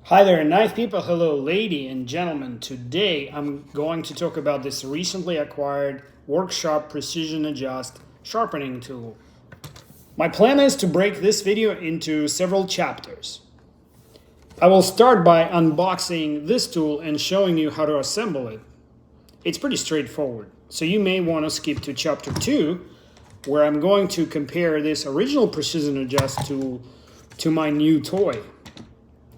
Hi there, knife people. Hello, lady and gentlemen. Today I'm going to talk about this recently acquired Workshop Precision Adjust sharpening tool. My plan is to break this video into several chapters. I will start by unboxing this tool and showing you how to assemble it. It's pretty straightforward, so you may want to skip to chapter 2, where I'm going to compare this original Precision Adjust tool to my new toy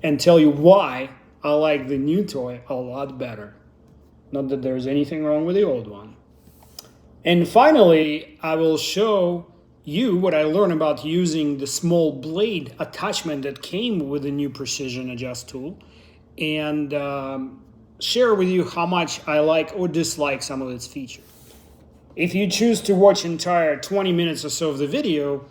and tell you why I like the new toy a lot better. Not that there's anything wrong with the old one. And finally, I will show you what I learned about using the small blade attachment that came with the new Precision Adjust tool, and share with you how much I like or dislike some of its features. If you choose to watch entire 20 minutes or so of the video,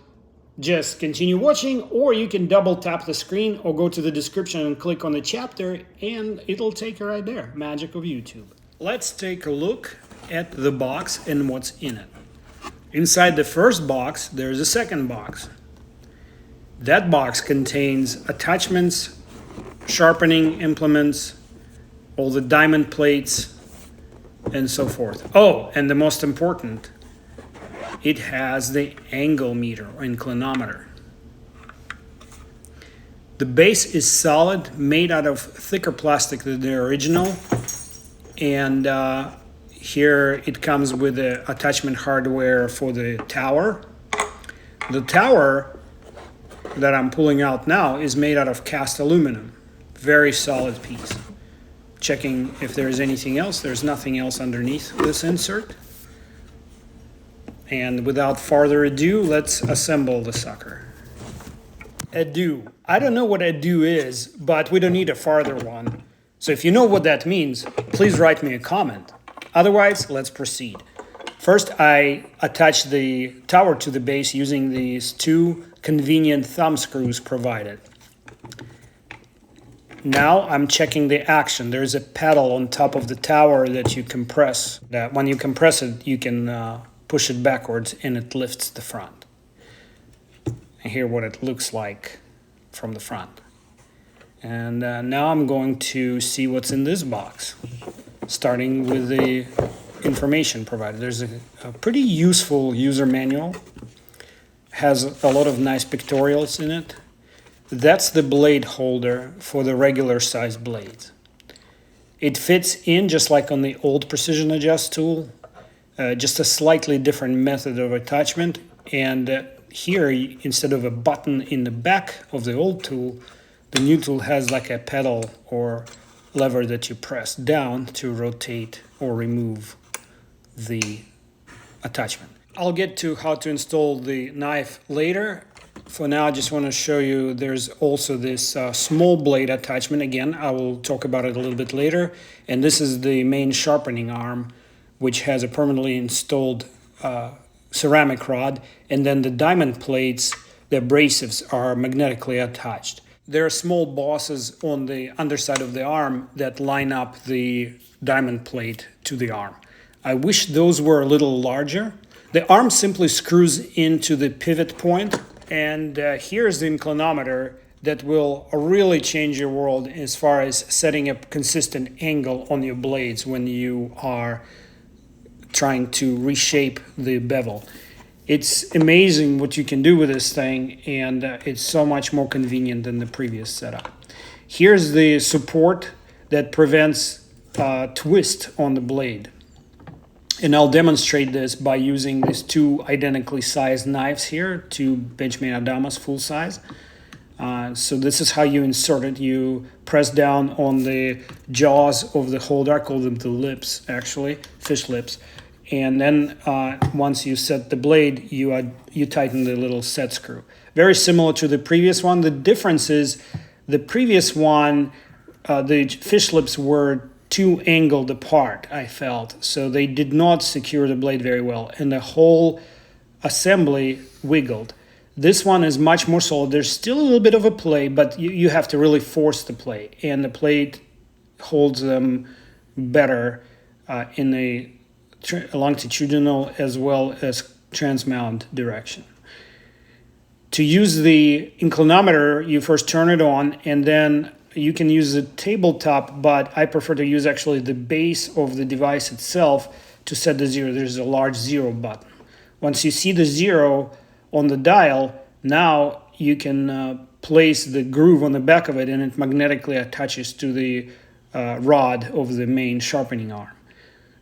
just continue watching, or you can double tap the screen or go to the description and click on the chapter and it'll take you right there. Magic of YouTube. Let's take a look at the box and what's in it. Inside the first box, there's a second box. That box contains attachments, sharpening implements, all the diamond plates, and so forth. Oh, and the most important, it has the angle meter or inclinometer. The base is solid, made out of thicker plastic than the original, and here it comes with the attachment hardware for the tower. The tower that I'm pulling out now is made out of cast aluminum. Very solid piece. Checking if there's anything else. There's nothing else underneath this insert. And without further ado, let's assemble the sucker. Ado. I don't know what ado is, but we don't need a farther one. So if you know what that means, please write me a comment. Otherwise, let's proceed. First, I attach the tower to the base using these two convenient thumb screws provided. Now I'm checking the action. There's a pedal on top of the tower that you compress. That when you compress it, you can push it backwards and it lifts the front. And here what it looks like from the front. And now I'm going to see what's in this box, starting with the information provided. There's a pretty useful user manual, has a lot of nice pictorials in it. That's the blade holder for the regular size blades. It fits in just like on the old Precision Adjust tool. Just a slightly different method of attachment, and here instead of a button in the back of the old tool, the new tool has like a pedal or lever that you press down to rotate or remove the attachment. I'll get to how to install the knife later. For now, I just want to show you there's also this small blade attachment. Again, I will talk about it a little bit later, and this is the main sharpening arm, which has a permanently installed ceramic rod, and then the diamond plates, the abrasives, are magnetically attached. There are small bosses on the underside of the arm that line up the diamond plate to the arm. I wish those were a little larger. The arm simply screws into the pivot point, and here's the inclinometer that will really change your world as far as setting a consistent angle on your blades when you are trying to reshape the bevel. It's amazing what you can do with this thing, and it's so much more convenient than the previous setup. Here's the support that prevents twist on the blade. And I'll demonstrate this by using these two identically sized knives here, two Benchmade Adios full size. So this is how you insert it. You press down on the jaws of the holder. I call them the lips, actually, fish lips. And then once you set the blade, you tighten the little set screw. Very similar to the previous one. The difference is the previous one, the fish lips were too angled apart, I felt. So they did not secure the blade very well, and the whole assembly wiggled. This one is much more solid. There's still a little bit of a play, but you have to really force the play, and the plate holds them better in the longitudinal as well as transmount direction. To use the inclinometer, you first turn it on, and then you can use a tabletop, but I prefer to use actually the base of the device itself to set the zero. There's a large 0 button. Once you see the 0 on the dial, now you can place the groove on the back of it, and it magnetically attaches to the rod of the main sharpening arm.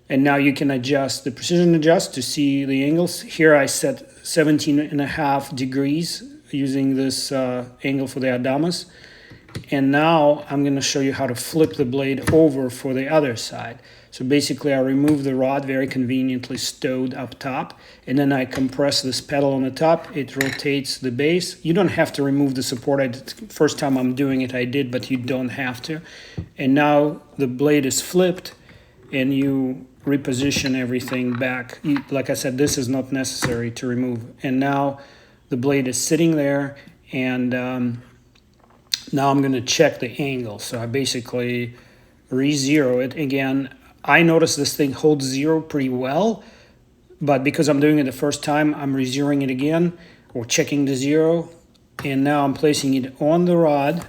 And now you can adjust the precision adjust to see the angles. Here I set 17.5 degrees using this angle for the Adios. And now I'm going to show you how to flip the blade over for the other side. So basically I remove the rod, very conveniently stowed up top, and then I compress this pedal on the top. It rotates the base. You don't have to remove the support. First time I'm doing it I did, but you don't have to. And now the blade is flipped and you reposition everything back. Like I said, this is not necessary to remove. And now the blade is sitting there, and now I'm going to check the angle. So I basically re-zero it again. I notice this thing holds 0 pretty well, but because I'm doing it the first time, I'm re-zeroing it again, or checking the 0, and now I'm placing it on the rod,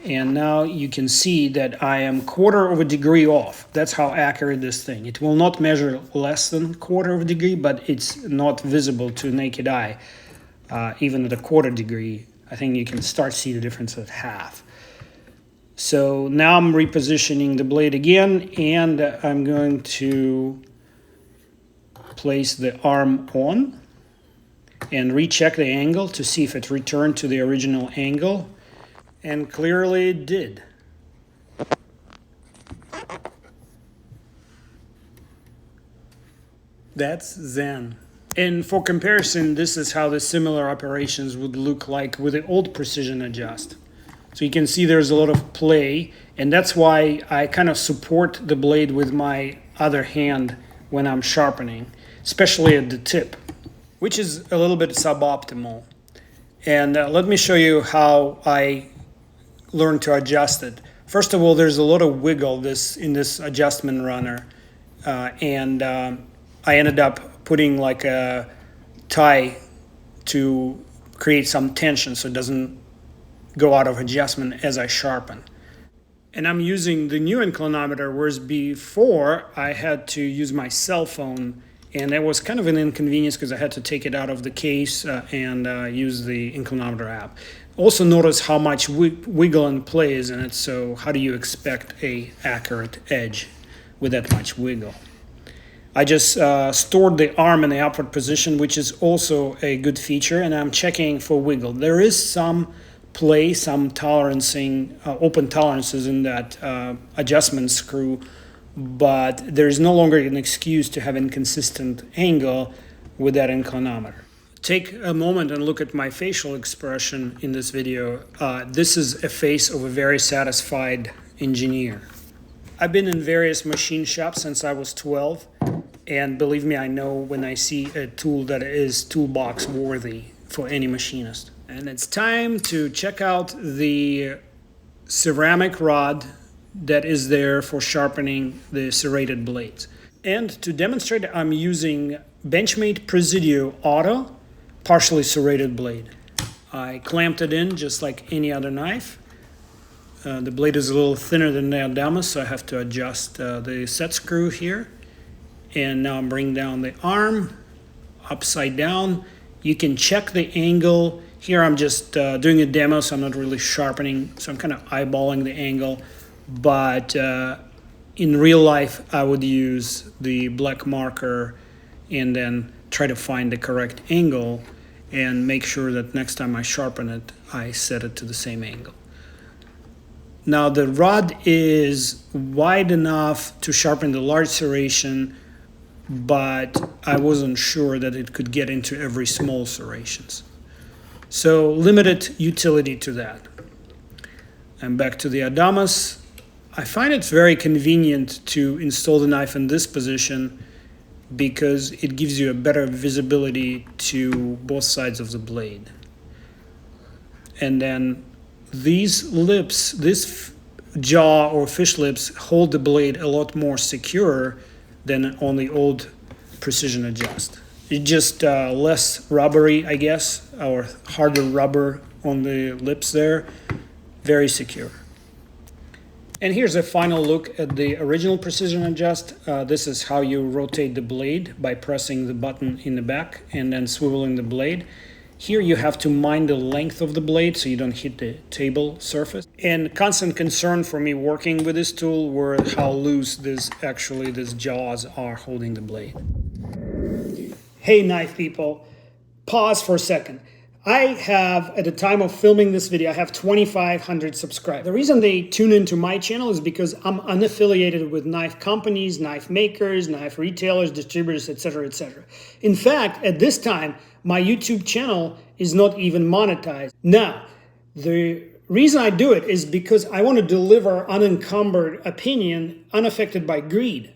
and now you can see that I am 1/4 of a degree off. That's how accurate this thing. It will not measure less than 1/4 of a degree, but it's not visible to naked eye. Even at a 1/4 degree, I think you can start to see the difference at half. So now I'm repositioning the blade again, and I'm going to place the arm on and recheck the angle to see if it returned to the original angle, and clearly it did. That's Zen. And for comparison, this is how the similar operations would look like with the old precision adjust. So you can see there's a lot of play, and that's why I kind of support the blade with my other hand when I'm sharpening, especially at the tip, which is a little bit suboptimal. And let me show you how I learned to adjust it. First of all, there's a lot of wiggle in this adjustment runner, and I ended up putting like a tie to create some tension so it doesn't go out of adjustment as I sharpen. And I'm using the new inclinometer, whereas before I had to use my cell phone, and that was kind of an inconvenience because I had to take it out of the case and use the inclinometer app. Also notice how much wiggle and play is in it, so how do you expect a accurate edge with that much wiggle? I just stored the arm in the upward position, which is also a good feature, and I'm checking for wiggle. There is some play, some tolerancing, open tolerances in that adjustment screw, but there's no longer an excuse to have inconsistent angle with that inclinometer. Take a moment and look at my facial expression in this video. This is a face of a very satisfied engineer. I've been in various machine shops since I was 12, and believe me, I know when I see a tool that is toolbox worthy for any machinist. And it's time to check out the ceramic rod that is there for sharpening the serrated blades. And to demonstrate, I'm using Benchmade Presidio Auto partially serrated blade. I clamped it in just like any other knife. The blade is a little thinner than the Adios, so I have to adjust the set screw here. And now I'm bringing down the arm upside down. You can check the angle. Here I'm just doing a demo, so I'm not really sharpening, so I'm kind of eyeballing the angle. But in real life, I would use the black marker and then try to find the correct angle and make sure that next time I sharpen it, I set it to the same angle. Now the rod is wide enough to sharpen the large serration, but I wasn't sure that it could get into every small serrations. So limited utility to that. And back to the Adios. I find it very convenient to install the knife in this position because it gives you a better visibility to both sides of the blade. And then these lips, this jaw or fish lips hold the blade a lot more secure than on the old precision adjust. It's just less rubbery, I guess, or harder rubber on the lips there. Very secure. And here's a final look at the original precision adjust. This is how you rotate the blade by pressing the button in the back and then swiveling the blade. Here you have to mind the length of the blade so you don't hit the table surface. And constant concern for me working with this tool were how loose these jaws are holding the blade. Hey knife people, pause for a second. I have, at the time of filming this video, I have 2,500 subscribers. The reason they tune into my channel is because I'm unaffiliated with knife companies, knife makers, knife retailers, distributors, etc., etc. In fact, at this time, my YouTube channel is not even monetized. Now, the reason I do it is because I want to deliver unencumbered opinion, unaffected by greed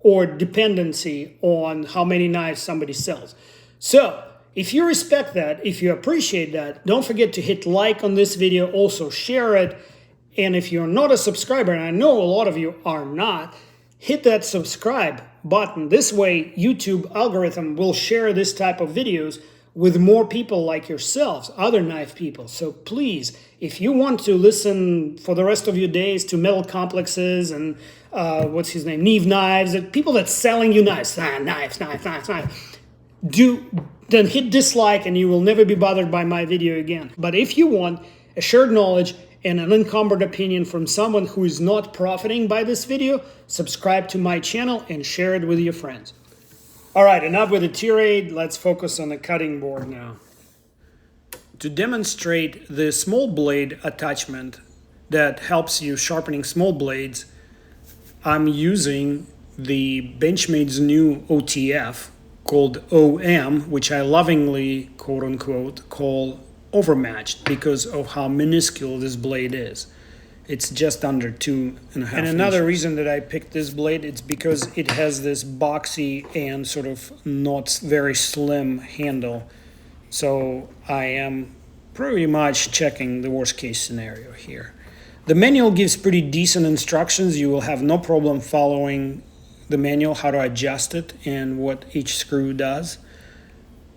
or dependency on how many knives somebody sells. So, if you respect that, if you appreciate that, don't forget to hit like on this video, also share it. And if you're not a subscriber, and I know a lot of you are not, hit that subscribe button. This way, YouTube algorithm will share this type of videos with more people like yourselves, other knife people. So please, if you want to listen for the rest of your days to metal complexes and Neve knives, people that's selling you knives, knives, then hit dislike and you will never be bothered by my video again. But if you want a shared knowledge and an unencumbered opinion from someone who is not profiting by this video, subscribe to my channel and share it with your friends. All right, enough with the tirade. Let's focus on the cutting board now. To demonstrate the small blade attachment that helps you sharpening small blades, I'm using the Benchmade's new OTF called OM, which I lovingly, quote unquote, call overmatched because of how minuscule this blade is. It's just under 2.5 inches. And another reason that I picked this blade, it's because it has this boxy and sort of not very slim handle. So I am pretty much checking the worst case scenario here. The manual gives pretty decent instructions. You will have no problem following the manual, how to adjust it and what each screw does.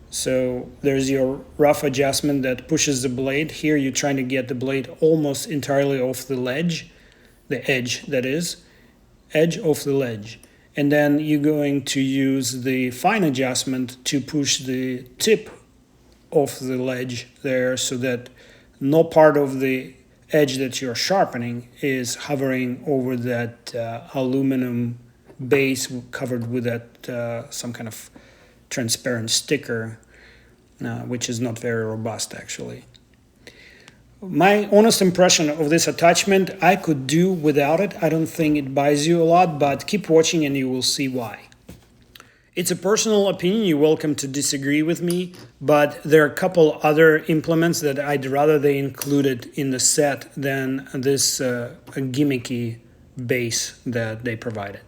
So there's your rough adjustment that pushes the blade. Here you're trying to get the blade almost entirely off the ledge, the edge that is, edge off the ledge. And then you're going to use the fine adjustment to push the tip off the ledge there so that no part of the edge that you're sharpening is hovering over that aluminum base covered with that some kind of transparent sticker, which is not very robust actually. My honest impression of this attachment, I could do without it. I don't think it buys you a lot, but keep watching and you will see why. It's a personal opinion. You're welcome to disagree with me, but there are a couple other implements that I'd rather they included in the set than this gimmicky base that they provided.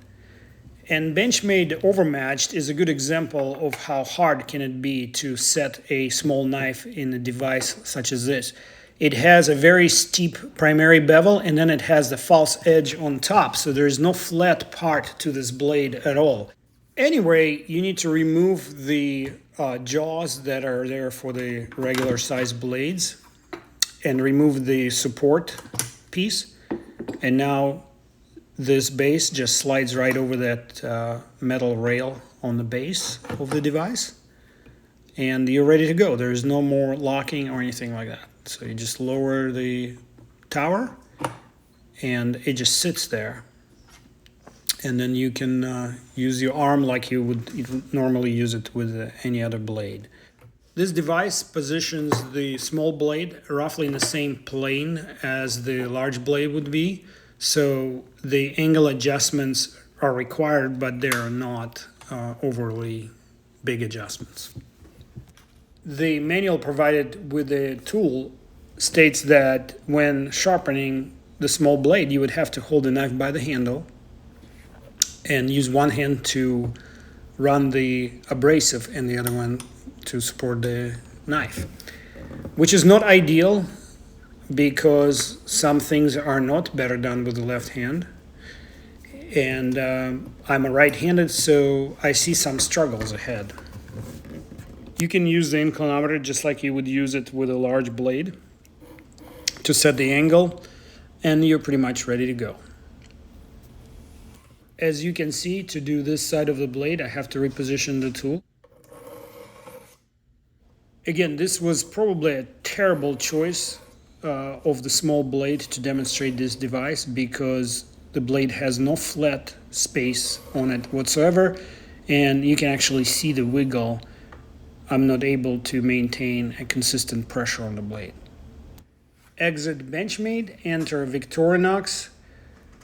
And Benchmade OverMatched is a good example of how hard can it be to set a small knife in a device such as this. It has a very steep primary bevel and then it has the false edge on top, so there is no flat part to this blade at all. Anyway, you need to remove the jaws that are there for the regular size blades and remove the support piece. And now this base just slides right over that metal rail on the base of the device. And you're ready to go. There's no more locking or anything like that. So you just lower the tower and it just sits there. And then you can use your arm like you would normally use it with any other blade. This device positions the small blade roughly in the same plane as the large blade would be. So the angle adjustments are required, but they are not overly big adjustments. The manual provided with the tool states that when sharpening the small blade, you would have to hold the knife by the handle and use one hand to run the abrasive and the other one to support the knife, which is not ideal because some things are not better done with the left hand. And I'm a right-handed, so I see some struggles ahead. You can use the inclinometer just like you would use it with a large blade to set the angle, and you're pretty much ready to go. As you can see, to do this side of the blade, I have to reposition the tool. Again, this was probably a terrible choice of the small blade to demonstrate this device, because the blade has no flat space on it whatsoever, and you can actually see the wiggle. I'm not able to maintain a consistent pressure on the blade. Exit Benchmade, enter Victorinox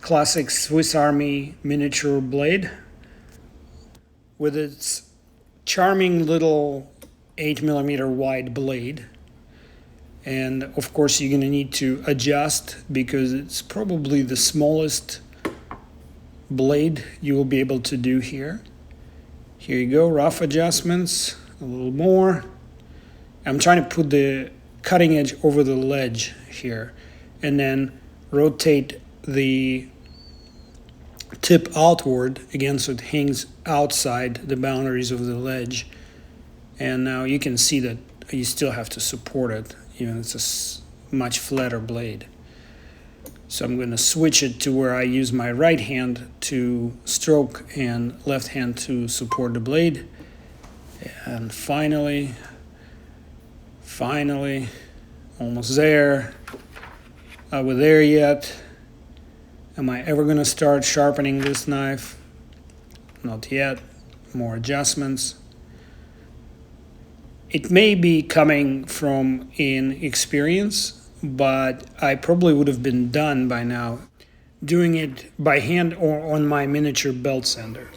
classic Swiss Army miniature blade with its charming little 8mm wide blade. And of course you're gonna need to adjust, because it's probably the smallest blade you will be able to do here. Here you go, rough adjustments, a little more. I'm trying to put the cutting edge over the ledge here, and then rotate the tip outward again so it hangs outside the boundaries of the ledge. And now you can see that you still have to support it, even if it's a much flatter blade. So I'm going to switch it to where I use my right hand to stroke and left hand to support the blade. And finally, almost there. Are we there yet? Am I ever going to start sharpening this knife? Not yet. More adjustments. It may be coming from inexperience, but I probably would have been done by now doing it by hand or on my miniature belt sander.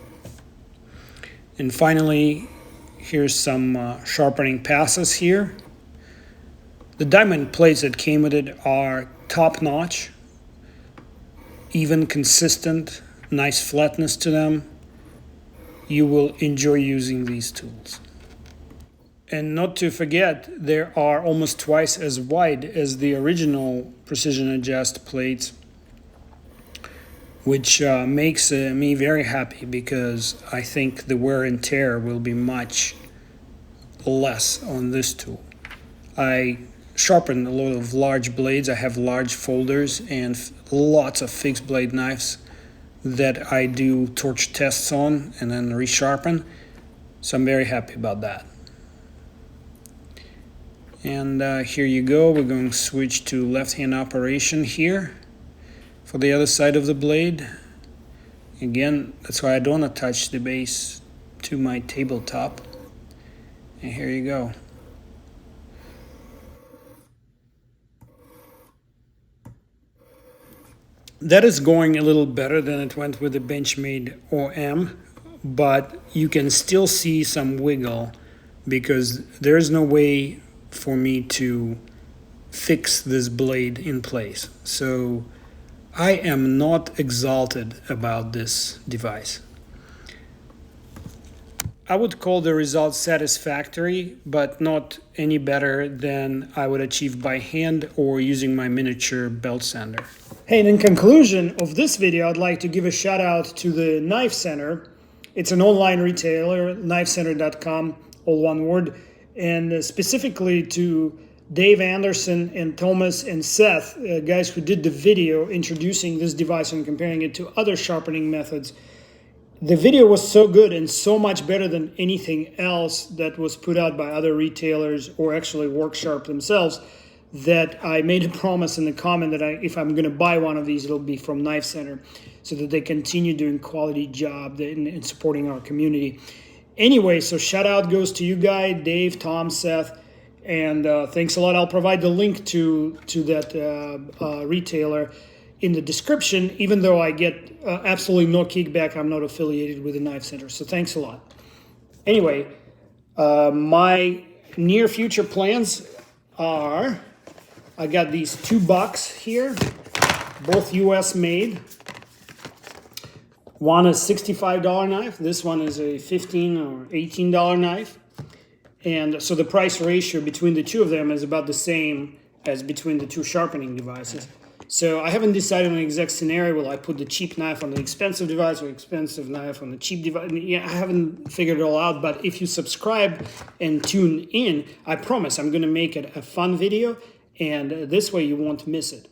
And finally, here's some sharpening passes here. The diamond plates that came with it are top-notch, even, consistent, nice flatness to them. You will enjoy using these tools. And not to forget, they are almost twice as wide as the original Precision Adjust plates, which makes me very happy, because I think the wear and tear will be much less on this tool. I sharpen a lot of large blades. I have large folders and lots of fixed blade knives that I do torch tests on and then resharpen. So I'm very happy about that. And here you go. We're going to switch to left-hand operation here for the other side of the blade. Again, that's why I don't attach the base to my tabletop. And here you go. That is going a little better than it went with the Benchmade OM, but you can still see some wiggle, because there's no way for me to fix this blade in place. So I am not exalted about this device. I would call the results satisfactory, but not any better than I would achieve by hand or using my miniature belt sander. Hey, and in conclusion of this video, I'd like to give a shout out to the Knife Center. It's an online retailer, knifecenter.com, all one word, and specifically to Dave Anderson and Thomas and Seth, guys who did the video introducing this device and comparing it to other sharpening methods. The video was so good and so much better than anything else that was put out by other retailers or actually Worksharp themselves, that I made a promise in the comment that if I'm going to buy one of these, it'll be from Knife Center, so that they continue doing quality job in supporting our community. Anyway, so shout out goes to you guys, Dave, Tom, Seth, and thanks a lot. I'll provide the link to that retailer in the description, even though I get absolutely no kickback. I'm not affiliated with the Knife Center, so thanks a lot. Anyway, my near future plans are, I got these 2 bucks here, both US made. One is $65 knife. This one is a $15 or $18 knife. And so the price ratio between the two of them is about the same as between the two sharpening devices. So I haven't decided on the exact scenario. Will I put the cheap knife on the expensive device or expensive knife on the cheap device? Yeah, I haven't figured it all out, but if you subscribe and tune in, I promise I'm going to make it a fun video, and this way you won't miss it.